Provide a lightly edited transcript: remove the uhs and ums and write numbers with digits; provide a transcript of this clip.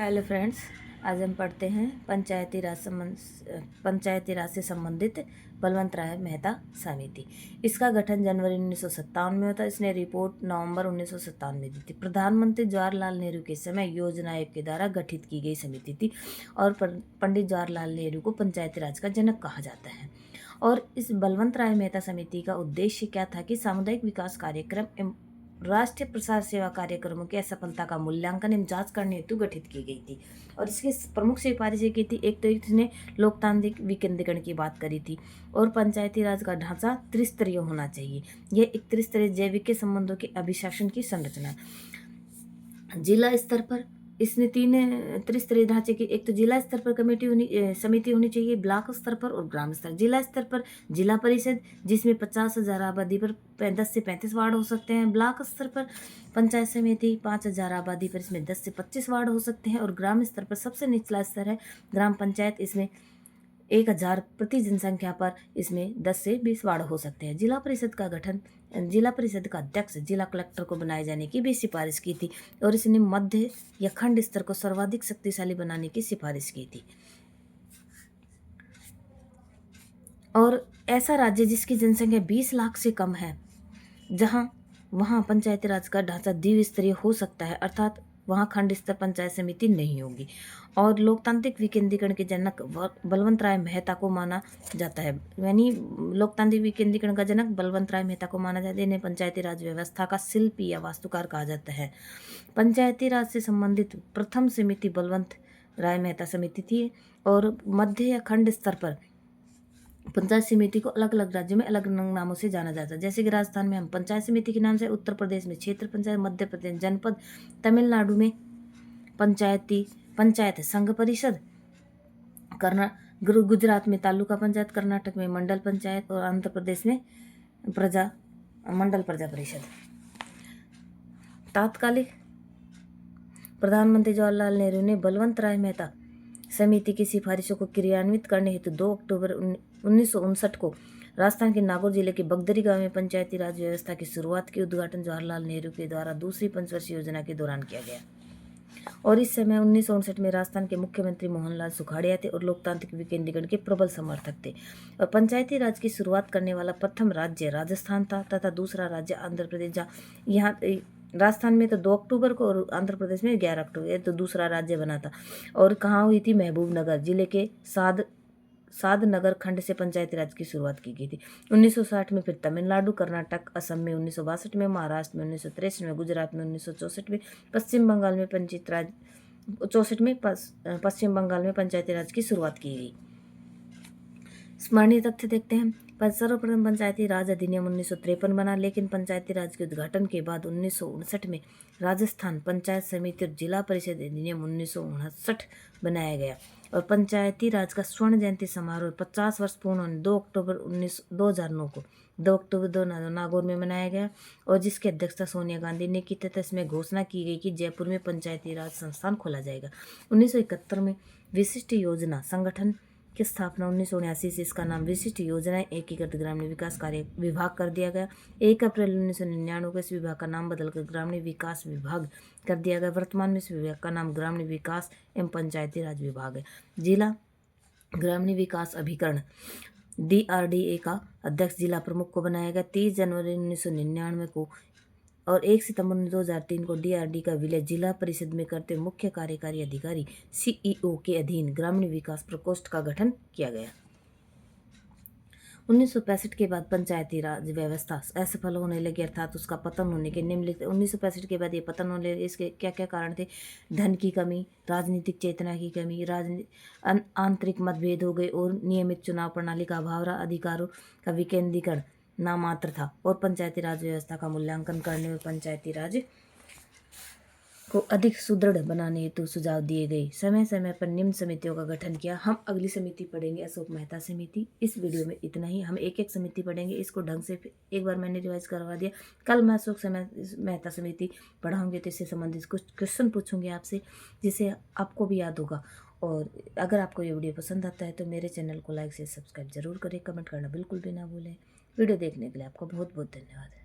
Hello friends, आज हम पढ़ते हैं पंचायती राज से संबंधित बलवंत राय मेहता समिति। इसका गठन जनवरी 1957 में होता। इसने रिपोर्ट नवंबर 1957 में दी थी। प्रधानमंत्री जवाहरलाल नेहरू के समय योजना आयोग के द्वारा गठित की गई समिति थी और पंडित जवाहरलाल नेहरू को पंचायती राज का जनक कहा जाता है। और इस बलवंत राय मेहता समिति का उद्देश्य क्या था कि सामुदायिक विकास कार्यक्रम एवं राष्ट्रीय प्रसार सेवा कार्यक्रमों की असफलता का मूल्यांकन एवं जांच करने हेतु गठित की गई थी। और इसकी प्रमुख सिफारिशें की थी। एक तो इसने लोकतांत्रिक विकेंद्रीकरण की बात करी थी और पंचायती राज का ढांचा त्रिस्तरीय होना चाहिए। यह एक त्रिस्तरीय जैविक के संबंधों के अभिशासन की संरचना। जिला स्तर पर इसने तीन त्रिस्तरीय ढांचे की, एक तो जिला स्तर पर समिति होनी चाहिए, ब्लॉक स्तर पर और ग्राम स्तर। जिला स्तर पर जिला परिषद जिसमें 50,000 आबादी पर 10 से 35 वार्ड हो सकते हैं। ब्लॉक स्तर पर पंचायत समिति 5,000 आबादी पर इसमें 10 से 25 वार्ड हो सकते हैं। और ग्राम स्तर पर सबसे निचला स्तर है ग्राम पंचायत, इसमें 1,000 प्रति जनसंख्या पर इसमें 10 से 20 वार्ड हो सकते हैं। जिला परिषद का गठन जिला परिषद का अध्यक्ष जिला कलेक्टर को बनाए जाने की भी सिफारिश की थी और इसने मध्य या खंड स्तर को सर्वाधिक शक्तिशाली बनाने की सिफारिश की थी। और ऐसा राज्य जिसकी जनसंख्या 20 लाख से कम है, वहाँ पंचायती राज का ढांचा द्विस्तरीय हो सकता है, अर्थात वहाँ खंड स्तर पंचायत समिति नहीं होगी। और लोकतांत्रिक विकेंद्रीकरण के जनक बलवंत राय मेहता को माना जाता है, यानी लोकतांत्रिक विकेंद्रीकरण का जनक बलवंत राय मेहता को माना जाता है। इन्हें पंचायती राज व्यवस्था का शिल्पी या वास्तुकार कहा जाता है। पंचायती राज से संबंधित प्रथम समिति बलवंत राय मेहता समिति थी। और मध्य या खंड स्तर पर पंचायत समिति को अलग अलग राज्यों में अलग अलग नामों से जाना जाता है। जैसे कि राजस्थान में हम पंचायत समिति के नाम से, उत्तर प्रदेश में क्षेत्र पंचायत, मध्य प्रदेश जनपद, तमिलनाडु में पंचायत संघ परिषद, गुजरात में तालुका पंचायत, कर्नाटक में मंडल पंचायत और आंध्र प्रदेश में मंडल प्रजा परिषद। तात्कालिक प्रधानमंत्री जवाहरलाल नेहरू ने बलवंत राय मेहता समिति की सिफारिशों को क्रियान्वित करने हेतु 2 अक्टूबर 1959 को राजस्थान के नागौर जिले के बगदरी गांव में पंचायती राज व्यवस्था की शुरुआत की। उद्घाटन जवाहरलाल नेहरू के द्वारा दूसरी पंचवर्षीय योजना के दौरान किया गया। और इस समय 1959 में राजस्थान के मुख्यमंत्री मोहनलाल सुखाड़िया थे और लोकतांत्रिक विकेंद्रीकरण के प्रबल समर्थक थे। और पंचायती राज की शुरुआत करने वाला प्रथम राज्य राजस्थान था तथा दूसरा राज्य आंध्र प्रदेश। यहाँ राजस्थान में तो 2 अक्टूबर को और आंध्र प्रदेश में 11 अक्टूबर, ये तो दूसरा राज्य बना था। और कहाँ हुई थी? महबूब नगर जिले के साद नगर खंड से पंचायती राज की शुरुआत की गई थी। 1960 में फिर तमिलनाडु, कर्नाटक, असम में 1962 में, महाराष्ट्र में 1963 में, गुजरात में 1964 में, पश्चिम बंगाल में पश्चिम बंगाल में पंचायती राज की शुरुआत की गई। स्मरणीय तथ्य देखते हैं। सर्वप्रथम पंचायती राज अधिनियम 1953 बना, लेकिन पंचायती राज के उद्घाटन के बाद 1959 में राजस्थान पंचायत समिति और जिला परिषद अधिनियम 1959 बनाया गया। और पंचायती राज का स्वर्ण जयंती समारोह 50 वर्ष पूर्ण होने 2 अक्टूबर 2009 नागौर में मनाया गया और जिसकी अध्यक्षता सोनिया गांधी ने की तथा इसमें घोषणा की गई कि जयपुर में पंचायती राज संस्थान खोला जाएगा। 1971 में विशिष्ट योजना संगठन की स्थापना 1979 से इसका नाम विशिष्ट योजनाएं एकीकृत ग्रामीण विकास कार्य विभाग कर दिया गया। 1 अप्रैल 1999 को इस विभाग का नाम बदलकर ग्रामीण विकास विभाग कर दिया गया। वर्तमान में इस विभाग का नाम ग्रामीण विकास एवं पंचायती राज विभाग है। जिला ग्रामीण विकास अभिकरण DRDA का अध्यक्ष जिला प्रमुख को बनाया गया। 30 जनवरी 1999 को और 1 सितंबर 2003 को DRD का विलय जिला परिषद में करते मुख्य कार्यकारी अधिकारी CEO के अधीन ग्रामीण विकास प्रकोष्ठ का गठन किया गया। 1965 के बाद पंचायती राज व्यवस्था असफल होने लगी, अर्थात उसका पतन होने के निम्नलिखित 1965 के बाद ये पतन होने लगे। इसके क्या क्या कारण थे? धन की कमी, राजनीतिक चेतना की कमी, आंतरिक मतभेद हो गए और नियमित चुनाव प्रणाली का अभाव रहा। अधिकारों का विकेंद्रीकरण नामात्र था और पंचायती राज व्यवस्था का मूल्यांकन करने में पंचायती राज को अधिक सुदृढ़ बनाने हेतु सुझाव दिए गए। समय समय पर निम्न समितियों का गठन किया। हम अगली समिति पढ़ेंगे अशोक मेहता समिति। इस वीडियो में इतना ही। हम एक एक समिति पढ़ेंगे, इसको ढंग से एक बार मैंने रिवाइज करवा दिया। कल मैं अशोक मेहता समिति पढ़ाऊंगी तो इससे संबंधित कुछ क्वेश्चन पूछूंगी आपसे, जिससे आपको भी याद होगा। और अगर आपको ये वीडियो पसंद आता है तो मेरे चैनल को लाइक से सब्सक्राइब जरूर करें, कमेंट करना बिल्कुल भी ना भूलें। वीडियो देखने के लिए आपका बहुत बहुत धन्यवाद।